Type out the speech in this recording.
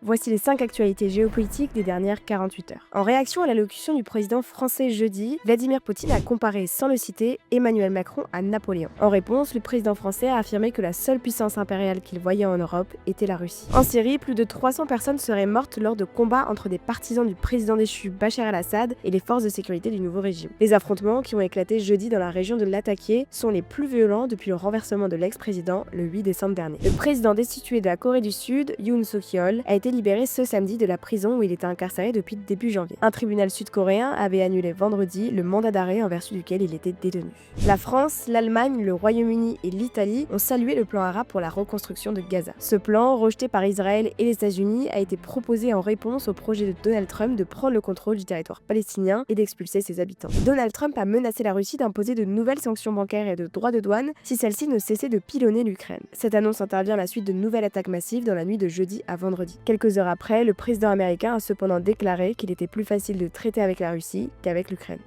Voici les 5 actualités géopolitiques des dernières 48 heures. En réaction à l'allocution du président français jeudi, Vladimir Poutine a comparé, sans le citer, Emmanuel Macron à Napoléon. En réponse, le président français a affirmé que la seule puissance impériale qu'il voyait en Europe était la Russie. En Syrie, plus de 300 personnes seraient mortes lors de combats entre des partisans du président déchu Bachar el-Assad et les forces de sécurité du nouveau régime. Les affrontements qui ont éclaté jeudi dans la région de Latakia sont les plus violents depuis le renversement de l'ex-président le 8 décembre dernier. Le président destitué de la Corée du Sud, Yoon Suk-yeol, a été libéré ce samedi de la prison où il était incarcéré depuis début janvier. Un tribunal sud-coréen avait annulé vendredi le mandat d'arrêt en vertu duquel il était détenu. La France, l'Allemagne, le Royaume-Uni et l'Italie ont salué le plan arabe pour la reconstruction de Gaza. Ce plan, rejeté par Israël et les États-Unis, a été proposé en réponse au projet de Donald Trump de prendre le contrôle du territoire palestinien et d'expulser ses habitants. Donald Trump a menacé la Russie d'imposer de nouvelles sanctions bancaires et de droits de douane si celle-ci ne cessait de pilonner l'Ukraine. Cette annonce intervient à la suite de nouvelles attaques massives dans la nuit de jeudi à vendredi. Quelques heures après, le président américain a cependant déclaré qu'il était plus facile de traiter avec la Russie qu'avec l'Ukraine.